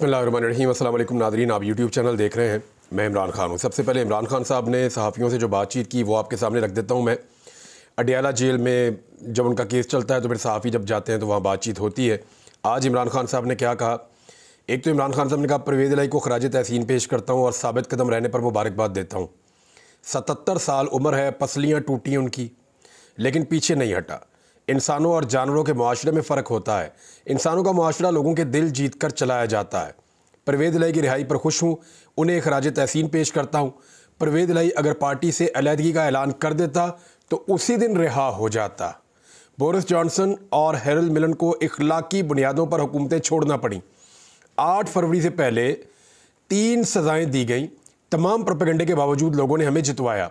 बिस्मिल्लाहिर्रहमानिर्रहीम। अस्सलाम वालेकुम नाज़रीन, आप यूट्यूब चैनल देख रहे हैं। मैं इमरान खान हूँ। सबसे पहले इमरान खान साहब ने सहाफ़ियों से जो बातचीत की वो आपके सामने रख देता हूँ। मैं अडियाला जेल में जब उनका केस चलता है तो फिर सहाफ़ी जब जाते हैं तो वहाँ बातचीत होती है। आज इमरान खान साहब ने क्या कहा, एक तो इमरान खान साहब ने कहा परवेज़ इलाही को खराज तहसीन पेश करता हूँ और साबित कदम रहने पर मुबारकबाद देता हूँ। 77 साल उम्र है, पसलियाँ टूटी उनकी, लेकिन पीछे नहीं हटा। इंसानों और जानवरों के मुआशरे में फ़र्क होता है। इंसानों का मुआशरा लोगों के दिल जीत कर चलाया जाता है। परवेज़ इलाही की रिहाई पर खुश हूँ, उन्हें खराज तहसीन पेश करता हूँ। परवेज़ इलाही अगर पार्टी से अलहदगी का ऐलान कर देता तो उसी दिन रिहा हो जाता। बोरिस जॉनसन और हैरोल्ड मिलन को इखलाकी बुनियादों पर हुकूमतें छोड़ना पड़ी। 8 फरवरी से पहले 3 सज़ाएँ दी गईं। तमाम प्रोपेगेंडे के बावजूद लोगों ने हमें जितवाया।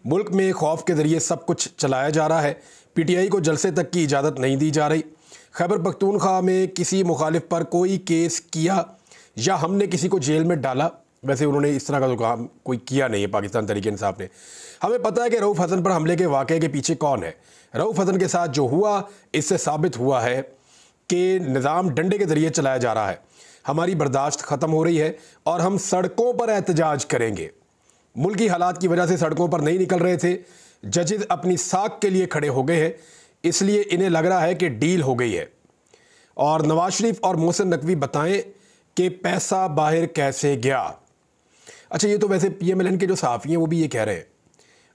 मुल्क में खौफ के ज़रिए सब कुछ चलाया जा रहा है। पीटीआई को जलसे तक की इजाज़त नहीं दी जा रही। खैबर पख्तूनख्वा में किसी मुखालिफ पर कोई केस किया या हमने किसी को जेल में डाला, वैसे उन्होंने इस तरह का तो काम कोई किया नहीं है पाकिस्तान तहरीक इंसाफ ने। हमें पता है कि रऊफ़ हसन पर हमले के वाक़े के पीछे कौन है। रऊफ़ हसन के साथ जो हुआ, इससे साबित हुआ है कि निज़ाम डंडे के ज़रिए चलाया जा रहा है। हमारी बर्दाश्त ख़त्म हो रही है और हम सड़कों पर एहतजाज करेंगे। मुल्की हालात की वजह से सड़कों पर नहीं निकल रहे थे। जजेस अपनी साख के लिए खड़े हो गए हैं, इसलिए इन्हें लग रहा है कि डील हो गई है। और नवाज शरीफ और मोहसिन नकवी बताएं कि पैसा बाहर कैसे गया। अच्छा, ये तो वैसे पीएमएलएन के जो सहाफ़ी हैं वो भी ये कह रहे हैं।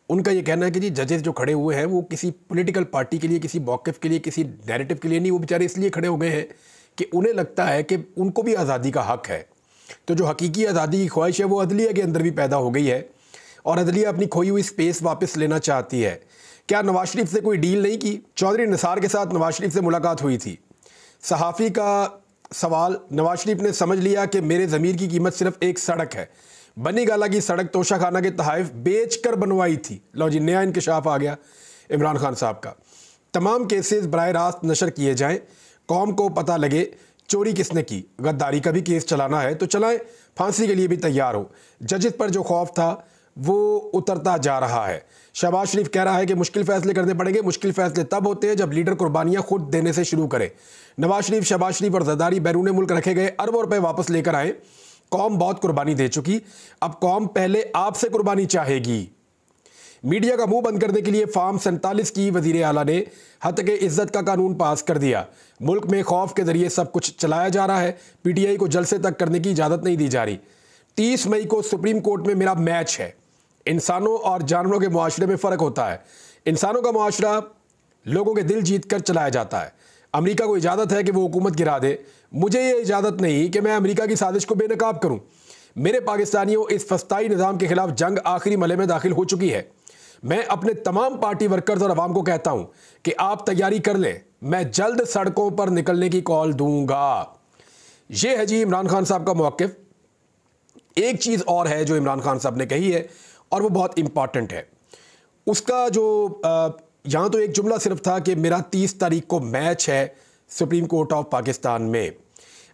उनका ये कहना है कि जी जजेस जो खड़े हुए हैं वो किसी पॉलिटिकल पार्टी के लिए, किसी मौक़िफ़ के लिए, किसी नैरेटिव के लिए नहीं, वो बेचारे इसलिए खड़े हो गए हैं कि उन्हें लगता है कि उनको भी आज़ादी का हक़ है। तो जो हकीकी आज़ादी की ख्वाहिश है वो अदलिया के अंदर भी पैदा हो गई है और अदलिया अपनी खोई हुई स्पेस वापस लेना चाहती है। क्या नवाज शरीफ से कोई डील नहीं की? चौधरी निसार के साथ नवाज शरीफ से मुलाकात हुई थी। सहाफ़ी का सवाल, नवाज शरीफ ने समझ लिया कि मेरे ज़मीर की कीमत सिर्फ एक सड़क है। बनी गाला की सड़क तोशा खाना के तहाइफ बेच कर बनवाई थी। लो जी, नया इंकशाफ आ गया इमरान खान साहब का। तमाम केसेस बराह रास्त नशर किए जाएं, कौम को पता लगे चोरी किसने की। गद्दारी का भी केस चलाना है तो चलाएं, फांसी के लिए भी तैयार हो। जजेस पर जो खौफ था वो उतरता जा रहा है। शहबाज शरीफ कह रहा है कि मुश्किल फैसले करने पड़ेंगे। मुश्किल फैसले तब होते हैं जब लीडर कुर्बानियां खुद देने से शुरू करे। नवाज शरीफ, शहबाज शरीफ और जरदारी बैरून मुल्क रखे गए अरबों रुपए वापस लेकर आए। कौम बहुत कुर्बानी दे चुकी, अब कौम पहले आपसे कुर्बानी चाहेगी। मीडिया का मुंह बंद करने के लिए फार्म 47 की वजीर आला ने हद इज्जत का कानून पास कर दिया। मुल्क में खौफ के जरिए सब कुछ चलाया जा रहा है। पीटीआई को जलसे तक करने की इजाज़त नहीं दी जा रही। 30 मई को सुप्रीम कोर्ट में मेरा मैच है। इंसानों और जानवरों के मुआशरे में फ़र्क होता है। इंसानों का मुआशरा लोगों के दिल जीत कर चलाया जाता है। अमेरिका को इजाज़त है कि वो हुकूमत गिरा दे, मुझे ये इजाज़त नहीं कि मैं अमेरिका की साजिश को बेनकाब करूँ। मेरे पाकिस्तानियों, इस फस्ताई निज़ाम के खिलाफ जंग आखिरी मरहले में दाखिल हो चुकी है। मैं अपने तमाम पार्टी वर्कर्स और अवाम को कहता हूं कि आप तैयारी कर लें, मैं जल्द सड़कों पर निकलने की कॉल दूंगा। यह है जी इमरान खान साहब का मौक़िफ़। एक चीज़ और है जो इमरान खान साहब ने कही है और वो बहुत इंपॉर्टेंट है। उसका जो यहाँ तो एक जुमला सिर्फ था कि मेरा 30 तारीख को मैच है सुप्रीम कोर्ट ऑफ पाकिस्तान में।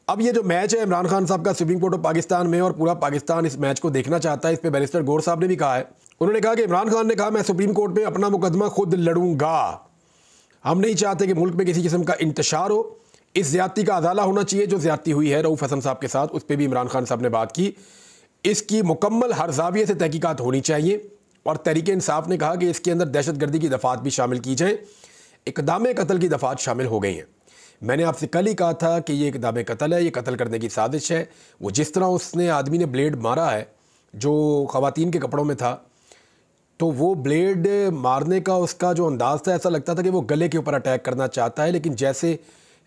अब ये जो मैच है इमरान खान साहब का सुप्रीम कोर्ट ऑफ पाकिस्तान में और पूरा पाकिस्तान इस मैच को देखना चाहता है, इस पर बैरिस्टर गौर साहब ने भी कहा है। उन्होंने कहा कि इमरान खान ने कहा मैं सुप्रीम कोर्ट में अपना मुकदमा खुद लड़ूंगा। हम नहीं चाहते कि मुल्क में किसी किस्म का इंतशार हो। इस ज़्यादती का अदाला होना चाहिए जो ज़्यादती हुई है रऊफ़ हसन साहब के साथ, उस पर भी इमरान खान साहब ने बात की। इसकी मुकम्मल हर ज़ाविये से तहकीकात होनी चाहिए और तहरीक इंसाफ ने कहा कि इसके अंदर दहशतगर्दी की दफ़ात भी शामिल की जाए। इक़दाम कत्ल की दफ़ात शामिल हो गई हैं। मैंने आपसे कल ही कहा था कि ये इक़दाम कत्ल है, ये कत्ल करने की साजिश है। वो जिस तरह उसने आदमी ने ब्लेड मारा है जो ख़वातीन के कपड़ों में था, तो वो ब्लेड मारने का उसका जो अंदाज़ था, ऐसा लगता था कि वो गले के ऊपर अटैक करना चाहता है। लेकिन जैसे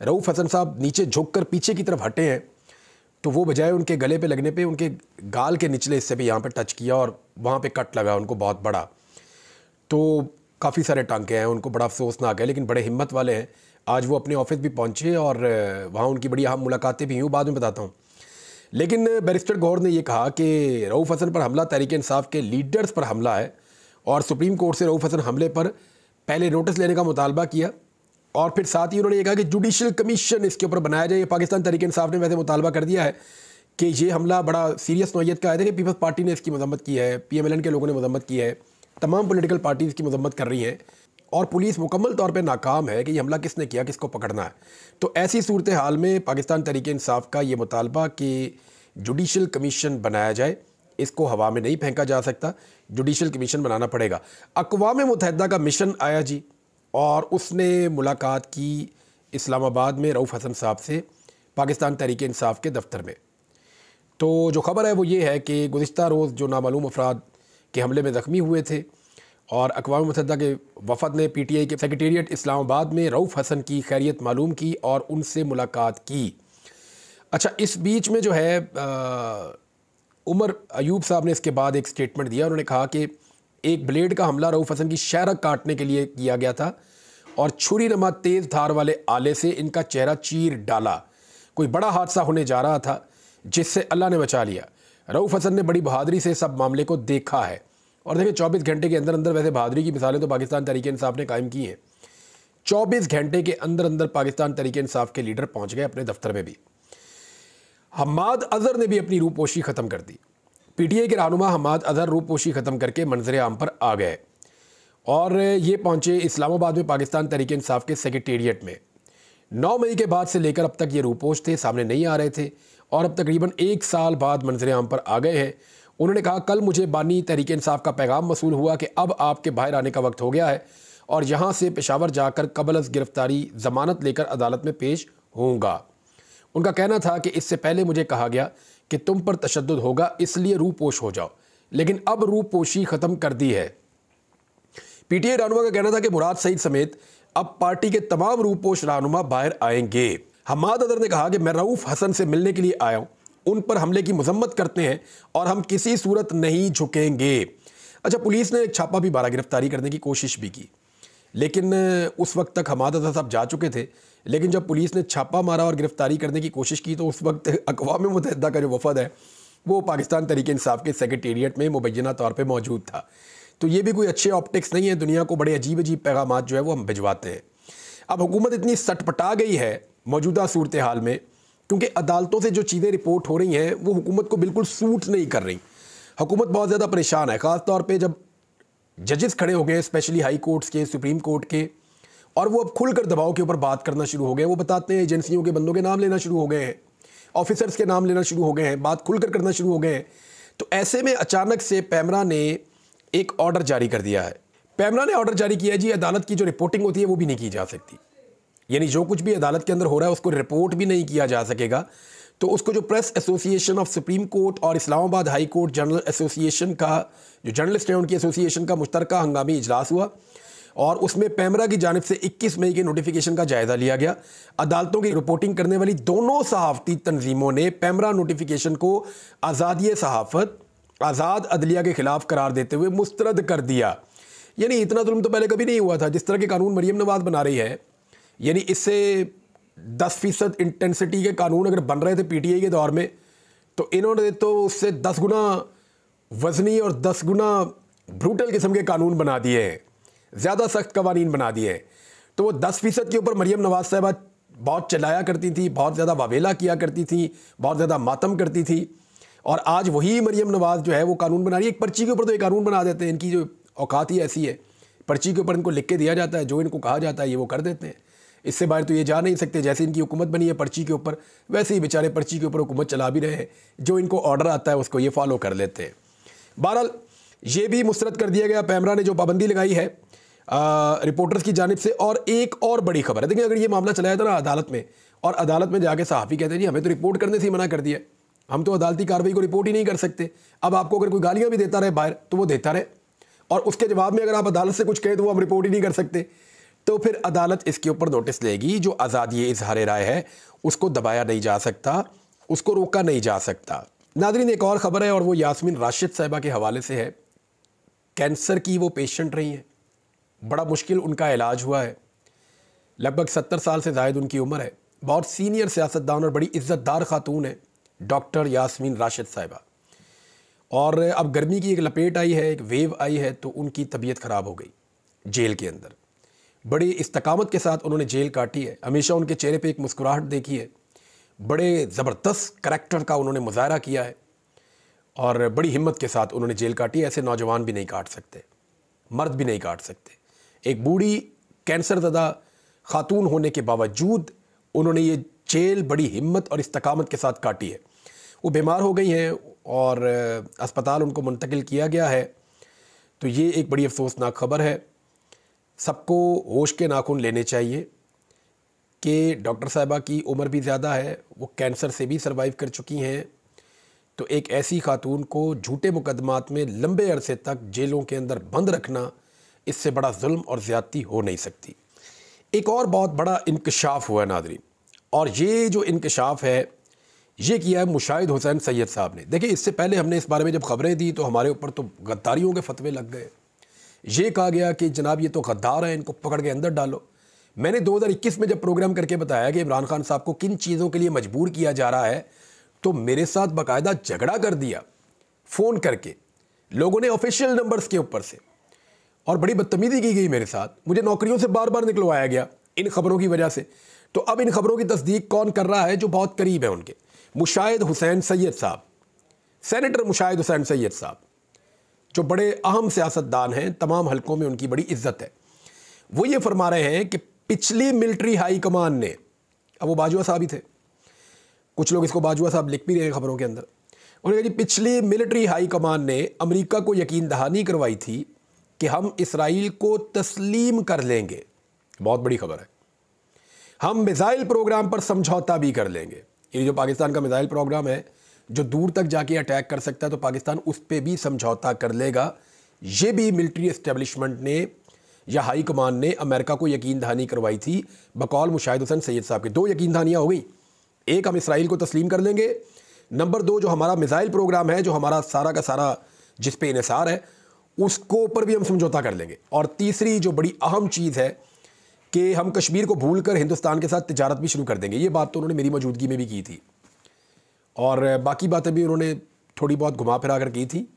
रऊफ़ हसन साहब नीचे झुक कर पीछे की तरफ हटे हैं तो वो बजाय उनके गले पे लगने पे उनके गाल के निचले हिस्से पे यहाँ पे टच किया और वहाँ पे कट लगा उनको बहुत बड़ा। तो काफ़ी सारे टांके हैं, उनको बड़ा अफसोसनाक है, लेकिन बड़े हिम्मत वाले हैं। आज वो अपने ऑफिस भी पहुँचे और वहाँ उनकी बड़ी अहम मुलाकातें भी हुई, बाद में बताता हूँ। लेकिन बैरिस्टर गौर ने यह कहा कि रऊफ़ हसन पर हमला तहरीक इंसाफ के लीडर्स पर हमला है और सुप्रीम कोर्ट से रऊफ़ हसन हमले पर पहले नोटिस लेने का मुतालबा किया और फिर साथ ही उन्होंने ये कहा कि जुडिशल कमीशन इसके ऊपर बनाया जाए। पाकिस्तान तहरीक इंसाफ ने वैसे मुतालबा कर दिया है कि ये हमला बड़ा सीरियस नौइयत का है। देखिए, पीपल्स पार्टी ने इसकी मजम्मत की है, पीएमएलएन के लोगों ने मजम्मत की है, तमाम पॉलिटिकल पार्टीज़ की मजम्मत कर रही हैं और पुलिस मुकम्मल तौर पे नाकाम है कि ये हमला किसने किया, किसको पकड़ना है। तो ऐसी सूरत हाल में पाकिस्तान तहरीक इंसाफ का ये मुतालबा कि जुडिशल कमीशन बनाया जाए, इसको हवा में नहीं फेंका जा सकता, जुडिशल कमीशन बनाना पड़ेगा। अक़वाम मुत्तहिदा का मिशन आया जी, और उसने मुलाकात की इस्लामाबाद में रऊफ़ हसन साहब से पाकिस्तान तहरीक इंसाफ के दफ्तर में। तो जो ख़बर है वो ये है कि गुज़िश्ता रोज़ जो नामालूम अफराद के हमले में ज़ख्मी हुए थे और अक़वाम मुत्तहिदा के वफ़द ने PTI के सेक्रेटेरिएट इस्लामाबाद में रऊफ़ हसन की खैरियत मालूम की और उनसे मुलाकात की। अच्छा, इस बीच में जो है उमर अयूब साहब ने इसके बाद एक स्टेटमेंट दिया। उन्होंने कहा कि एक ब्लेड का हमला रऊफ़ हसन की शहरक काटने के लिए किया गया था और छुरी नमा तेज़ धार वाले आले से इनका चेहरा चीर डाला। कोई बड़ा हादसा होने जा रहा था जिससे अल्लाह ने बचा लिया। रऊफ़ हसन ने बड़ी बहादुरी से सब मामले को देखा है। और देखिए 24 घंटे के अंदर अंदर वैसे बहादुरी की मिसालें तो पाकिस्तान तहरीक इंसाफ ने कायम की हैं। 24 घंटे के अंदर अंदर पाकिस्तान तहरीक इंसाफ के लीडर पहुँच गए अपने दफ्तर में भी। हम्माद अज़हर ने भी अपनी रूपोशी ख़त्म कर दी। PTI के रहनुमा हम्माद अज़हर रूपोशी ख़त्म करके मंजर आम पर आ गए और ये पहुँचे इस्लामाबाद में पाकिस्तान तहरीक इंसाफ के सेक्रेटेरिएट में। 9 मई के बाद से लेकर अब तक ये रूपोश थे, सामने नहीं आ रहे थे और अब तकरीबन 1 साल बाद मंजर आम पर आ गए हैं। उन्होंने कहा, कल मुझे बानी तहरीक इंसाफ का पैगाम मसूल हुआ कि अब आपके बाहर आने का वक्त हो गया है और यहाँ से पेशावर जाकर कबल अज़ गिरफ्तारी ज़मानत लेकर अदालत में पेश होऊंगा। उनका कहना था कि इससे पहले मुझे कहा गया कि तुम पर तशद्दुद होगा, इसलिए रूपोश हो जाओ, लेकिन अब रूपोशी ख़त्म कर दी है। PTI रहनुमा का कहना था कि मुराद सईद समेत अब पार्टी के तमाम रूपोश रहनुमा बाहर आएंगे। हम्माद अज़हर ने कहा कि मैं रऊफ़ हसन से मिलने के लिए आया हूँ, उन पर हमले की मजम्मत करते हैं और हम किसी सूरत नहीं झुकेंगे। अच्छा, पुलिस ने एक छापा भी 12 गिरफ्तारी करने की कोशिश भी की, लेकिन उस वक्त तक हम्माद अज़हर साहब जा चुके थे। लेकिन जब पुलिस ने छापा मारा और गिरफ्तारी करने की कोशिश की तो उस वक्त अक़वाम मुत्तहिदा का जो वफ़द है वो पाकिस्तान तहरीक इंसाफ के सेक्रेटेरिएट में मुबैना तौर पर मौजूद था। तो ये भी कोई अच्छे ऑप्टिक्स नहीं है, दुनिया को बड़े अजीब अजीब पैगामात जो है वो हम भिजवाते हैं। अब हुकूमत इतनी सटपटा गई है मौजूदा सूरत हाल में, क्योंकि अदालतों से जो चीज़ें रिपोर्ट हो रही हैं वो हुकूमत को बिल्कुल सूट नहीं कर रही। हुकूमत बहुत ज़्यादा परेशान है, ख़ास तौर पे जब जजेस खड़े हो गए, स्पेशली हाई कोर्ट्स के, सुप्रीम कोर्ट के, और वो अब खुलकर दबाव के ऊपर बात करना शुरू हो गए। वो बताते हैं एजेंसियों के बंदों के नाम लेना शुरू हो गए हैं, ऑफिसर्स के नाम लेना शुरू हो गए हैं, बात खुलकर करना शुरू हो गए हैं। तो ऐसे में अचानक से पैमरा ने एक ऑर्डर जारी कर दिया है। पैमरा ने ऑर्डर जारी किया है जी, अदालत की जो रिपोर्टिंग होती है वो भी नहीं की जा सकती, यानी जो कुछ भी अदालत के अंदर हो रहा है उसको रिपोर्ट भी नहीं किया जा सकेगा। तो उसको जो press association of supreme court और Islamabad high court journal association का, जो जर्नलिस्ट हैं उनकी एसोसिएशन का मुश्तरका हंगामी इजलास हुआ और उसमें पैमरा की जानिब से 21 मई के नोटिफिकेशन का जायज़ा लिया गया। अदालतों की रिपोर्टिंग करने वाली दोनों सहाफ़ती तंजीमों ने पैमरा नोटिफिकेशन को आज़ादी सहाफ़त, आज़ाद अदलिया के ख़िलाफ़ करार देते हुए मुस्तरद कर दिया। यानी इतना जुल्म तो पहले कभी नहीं हुआ था जिस तरह के कानून मरीम नवाज़ बना रही है। यानी इससे 10% इंटेंसिटी के कानून अगर बन रहे थे PTI के दौर में, तो इन्होंने तो उससे 10 गुना वज़नी और 10 गुना ब्रूटल किस्म के कानून बना दिए हैं, ज़्यादा सख्त कवानीन बना दिए हैं। तो वो 10% के ऊपर मरीम नवाज़ साहबा बहुत चिल्लाया करती थी, बहुत ज़्यादा वावेला किया करती थी, बहुत ज़्यादा मातम करती थी, और आज वही मरीम नवाज़ जो है वो कानून बना रही है। एक पर्ची के ऊपर तो ये कानून बना देते हैं, इनकी जो औकात ही ऐसी है, पर्ची के ऊपर इनको लिख के दिया जाता है, जो इनको कहा जाता है ये वो कर देते हैं। इससे बाहर तो ये जा नहीं सकते। जैसे इनकी हुकूमत बनी है पर्ची के ऊपर, वैसे ही बेचारे पर्ची के ऊपर हुकूमत चला भी रहे हैं, जो इनको ऑर्डर आता है उसको ये फॉलो कर लेते हैं। बहरहाल ये भी मुस्तरद कर दिया गया, पैमरा ने जो पाबंदी लगाई है रिपोर्टर्स की जानिब से। और एक और बड़ी खबर है, देखिए अगर ये मामला चलाया था ना अदालत में, और अदालत में जाके सहाफ़ी कहते हैं जी हमें तो रिपोर्ट करने से ही मना कर दिया, हम तो अदालती कार्रवाई को रिपोर्ट ही नहीं कर सकते। अब आपको अगर कोई गालियाँ भी देता रहे बाहर तो वो देता रहे, और उसके जवाब में अगर आप अदालत से कुछ कहें तो वो हम रिपोर्ट ही नहीं कर सकते, तो फिर अदालत इसके ऊपर नोटिस लेगी। जो आज़ादी इज़हार राय है उसको दबाया नहीं जा सकता, उसको रोका नहीं जा सकता। नाज़रीन, एक और ख़बर है और वो यास्मीन राशिद साहिबा के हवाले से है। कैंसर की वो पेशेंट रही हैं, बड़ा मुश्किल उनका इलाज हुआ है, लगभग 70 साल से ज़ायद उनकी उम्र है। बहुत सीनियर सियासतदान और बड़ी इज़्ज़तदार खातून है डॉक्टर यास्मीन राशिद साहिबा। और अब गर्मी की एक लपेट आई है, एक वेव आई है, तो उनकी तबीयत ख़राब हो गई जेल के अंदर। बड़ी इस्तकामत के साथ उन्होंने जेल काटी है, हमेशा उनके चेहरे पे एक मुस्कुराहट देखी है, बड़े ज़बरदस्त करैक्टर का उन्होंने मुजाहरा किया है और बड़ी हिम्मत के साथ उन्होंने जेल काटी है। ऐसे नौजवान भी नहीं काट सकते, मर्द भी नहीं काट सकते, एक बूढ़ी कैंसर ज़दा खातून होने के बावजूद उन्होंने ये जेल बड़ी हिम्मत और इस्तकामत के साथ काटी है। वो बीमार हो गई हैं और अस्पताल उनको मुंतकिल किया गया है। तो ये एक बड़ी अफसोसनाक खबर है। सबको होश के नाखून लेने चाहिए कि डॉक्टर साहिबा की उम्र भी ज़्यादा है, वो कैंसर से भी सर्वाइव कर चुकी हैं। तो एक ऐसी खातून को झूठे मुकदमात में लंबे अरसे तक जेलों के अंदर बंद रखना, इससे बड़ा जुल्म और ज़्यादती हो नहीं सकती। एक और बहुत बड़ा इंकशाफ हुआ है नाज़रीन, और ये जो इंकशाफ है ये किया है मुशाहिद हुसैन सैयद साहब ने। देखिए, इससे पहले हमने इस बारे में जब खबरें दी तो हमारे ऊपर तो गद्दारियों के फतवे लग गए। ये कहा गया कि जनाब ये तो गद्दार हैं, इनको पकड़ के अंदर डालो। मैंने 2021 में जब प्रोग्राम करके बताया कि इमरान खान साहब को किन चीज़ों के लिए मजबूर किया जा रहा है, तो मेरे साथ बाकायदा झगड़ा कर दिया फ़ोन करके लोगों ने, ऑफिशियल नंबर्स के ऊपर से, और बड़ी बदतमीज़ी की गई मेरे साथ। मुझे नौकरियों से बार बार निकलवाया गया इन खबरों की वजह से। तो अब इन खबरों की तस्दीक कौन कर रहा है? जो बहुत करीब है उनके, मुशाहिद हुसैन सैयद साहब, सेनेटर मुशाहिद हुसैन सैयद साहब, जो बड़े अहम सियासतदान हैं, तमाम हलकों में उनकी बड़ी इज्जत है। वो ये फरमा रहे हैं कि पिछली मिलिट्री हाई कमान ने, अब वो बाजवा साहब ही थे, कुछ लोग इसको बाजवा साहब लिख भी रहे हैं खबरों के अंदर, उन्होंने कहा जी पिछली मिलिट्री हाई कमान ने अमेरिका को यकीन दहानी करवाई थी कि हम इसराइल को तस्लीम कर लेंगे। बहुत बड़ी खबर है। हम मिसाइल प्रोग्राम पर समझौता भी कर लेंगे। ये जो पाकिस्तान का मिसाइल प्रोग्राम है जो दूर तक जाके अटैक कर सकता है, तो पाकिस्तान उस पर भी समझौता कर लेगा। ये भी मिलिट्री एस्टेब्लिशमेंट ने या हाई कमान ने अमेरिका को यकीन दहानी करवाई थी बकौल मुशाहिद हुसैन सैयद साहब के। 2 यकीन दहानियाँ हो गई। एक, हम इसराइल को तस्लीम कर लेंगे। नंबर 2, जो हमारा मिसाइल प्रोग्राम है, जो हमारा सारा का सारा जिस पे इन्हिसार है, उसको ऊपर भी हम समझौता कर लेंगे। और तीसरी जो बड़ी अहम चीज़ है कि हम कश्मीर को भूल कर हिंदुस्तान के साथ तिजारत भी शुरू कर देंगे। ये बात तो उन्होंने मेरी मौजूदगी में भी की थी, और बाकी बातें भी उन्होंने थोड़ी बहुत घुमा फिरा कर की थी,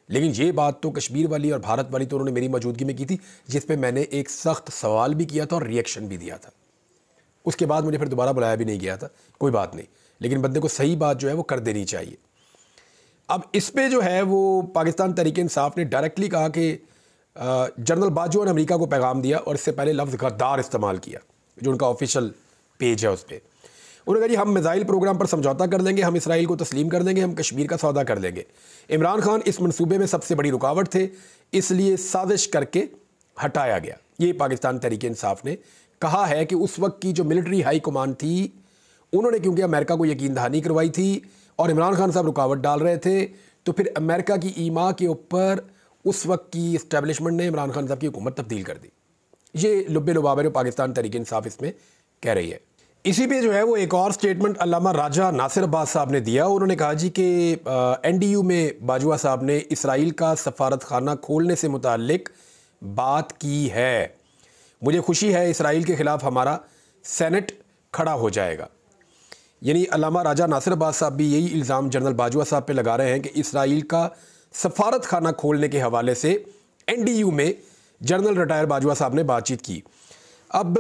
लेकिन ये बात तो कश्मीर वाली और भारत वाली तो उन्होंने मेरी मौजूदगी में की थी, जिस पे मैंने एक सख्त सवाल भी किया था और रिएक्शन भी दिया था। उसके बाद मुझे फिर दोबारा बुलाया भी नहीं गया था। कोई बात नहीं, लेकिन बंदे को सही बात जो है वो कर देनी चाहिए। अब इस पे जो है वो पाकिस्तान तहरीक इंसाफ ने डायरेक्टली कहा कि जनरल बाजवा ने अमेरिका को पैगाम दिया, और इससे पहले लफ्ज़ गद्दार इस्तेमाल किया, जो उनका ऑफिशियल पेज है उस पर। उन्होंने कहा जी हम मिसाइल प्रोग्राम पर समझौता कर लेंगे, हम इसराइल को तस्लीम कर देंगे, हम कश्मीर का सौदा कर लेंगे। इमरान खान इस मनसूबे में सबसे बड़ी रुकावट थे, इसलिए साजिश करके हटाया गया। ये पाकिस्तान तहरीक इंसाफ ने कहा है कि उस वक्त की जो मिलिट्री हाई कमान थी, उन्होंने क्योंकि अमेरिका को यकीन दहानी करवाई थी और इमरान खान साहब रुकावट डाल रहे थे, तो फिर अमेरिका की ईमा के ऊपर उस वक्त की इस्टेब्लिशमेंट ने इमरान खान साहब की हुकूमत तब्दील कर दी। ये लुब्बे लुबाब जो पाकिस्तान तहरीक इंसाफ इसमें कह रही है। इसी पे जो है वो एक और स्टेटमेंट अल्लामा राजा नासिर अब्बास साहब ने दिया। उन्होंने कहा जी कि NDU में बाजवा साहब ने इसराइल का सफारत खाना खोलने से मुताल्लिक बात की है। मुझे खुशी है इसराइल के ख़िलाफ़ हमारा सेनेट खड़ा हो जाएगा। यानी अल्लामा राजा नासिर अब्बास साहब भी यही इल्ज़ाम जनरल बाजवा साहब पे लगा रहे हैं कि इसराइल का सफारत खाना खोलने के हवाले से NDU में जनरल रिटायर बाजवा साहब ने बातचीत की। अब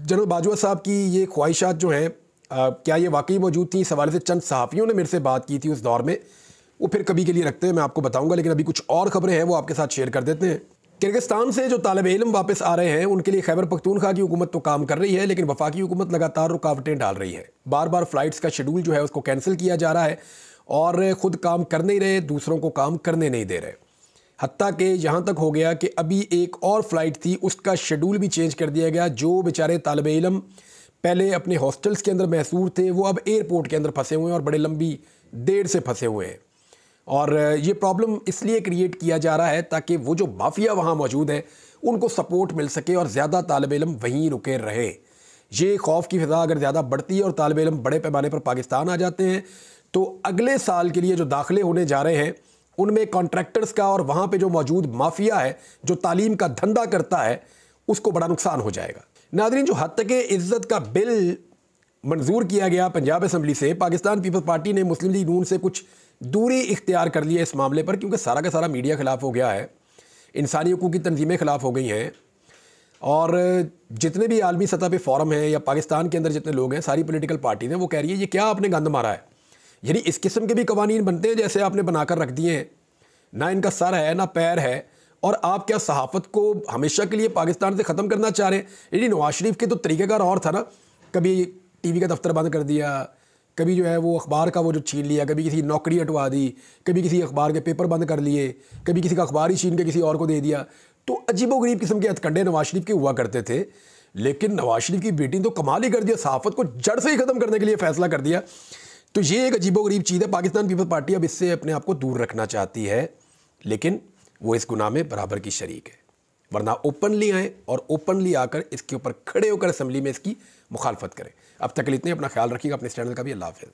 जनरल बाजवा साहब की ये ख्वाहिशात जो हैं, क्या ये वाकई मौजूद थी? इस हवाले से चंद सहाफ़ियों ने मेरे से बात की थी उस दौर में, वो फिर कभी के लिए रखते हैं, मैं आपको बताऊंगा। लेकिन अभी कुछ और ख़बरें हैं वो आपके साथ शेयर कर देते हैं। किर्गिस्तान से जो तालिब इल्म वापस आ रहे हैं उनके लिए खैबर पख्तूनख्वा की हुकूमत तो काम कर रही है, लेकिन वफाकी हुकूमत लगातार रुकावटें डाल रही है। बार बार फ़्लाइट्स का शेड्यूल जो है उसको कैंसिल किया जा रहा है, और ख़ुद काम कर नहीं रहे, दूसरों को काम करने नहीं दे रहे। हत्ता कि यहाँ तक हो गया कि अभी एक और फ़्लाइट थी, उसका शेड्यूल भी चेंज कर दिया गया। जो बेचारे तालिब इल्म पहले अपने हॉस्टल्स के अंदर महसूर थे, वो अब एयरपोर्ट के अंदर फंसे हुए हैं और बड़े लंबी देर से फंसे हुए हैं। और ये प्रॉब्लम इसलिए क्रिएट किया जा रहा है ताकि वो जो माफिया वहाँ मौजूद है उनको सपोर्ट मिल सके और ज़्यादा तालिब इल्म वहीं रुके रहे। ये खौफ की फ़िज़ा अगर ज़्यादा बढ़ती है और तालिब इल्म बड़े पैमाने पर पाकिस्तान आ जाते हैं, तो अगले साल के लिए जो दाखिले होने जा रहे हैं उनमें कॉन्ट्रैक्टर्स का और वहाँ पे जो मौजूद माफिया है जो तालीम का धंधा करता है उसको बड़ा नुकसान हो जाएगा। नाज़रीन, जो हद तक इज़्ज़त का बिल मंजूर किया गया पंजाब असम्बली से, पाकिस्तान पीपल्स पार्टी ने मुस्लिम लीग नून से कुछ दूरी इख्तियार कर ली है इस मामले पर, क्योंकि सारा का सारा मीडिया ख़िलाफ़ हो गया है, इंसानी हकूक़ की तंजीमें ख़िलाफ़ हो गई हैं, और जितने भी आलमी सतह पे फोरम हैं या पाकिस्तान के अंदर जितने लोग हैं, सारी पॉलिटिकल पार्टीज़ हैं, वो कह रही है ये क्या आपने गंद मारा है। यानी इस किस्म के भी कवानीन बनते हैं जैसे आपने बनाकर रख दिए हैं, ना इनका सर है ना पैर है, और आप क्या सहाफ़त को हमेशा के लिए पाकिस्तान से ख़त्म करना चाह रहे हैं? यानी नवाज शरीफ के तो तरीक़ेकार और था ना, कभी टीवी का दफ्तर बंद कर दिया, कभी जो है वो अखबार का वो जो छीन लिया, कभी किसी नौकरी हटवा दी, कभी किसी अखबार के पेपर बंद कर लिए, कभी किसी का अखबार ही छीन के किसी और को दे दिया। तो अजीबोगरीब किस्म के हथकंडे नवाज शरीफ के हुआ करते थे। लेकिन नवाज शरीफ की बेटी ने तो कमाल ही कर दिया, सहाफ़त को जड़ से ही ख़त्म करने के लिए फ़ैसला कर दिया। तो ये एक अजीबोगरीब चीज़ है। पाकिस्तान पीपल्स पार्टी अब इससे अपने आप को दूर रखना चाहती है, लेकिन वो इस गुनाह में बराबर की शरीक है। वरना ओपनली आए और ओपनली आकर इसके ऊपर खड़े होकर असम्बली में इसकी मुखालफत करें। अब तक इतने, अपना ख्याल रखिएगा, अपने इस चैनल का भी। अल्लाह हाफ़िज़।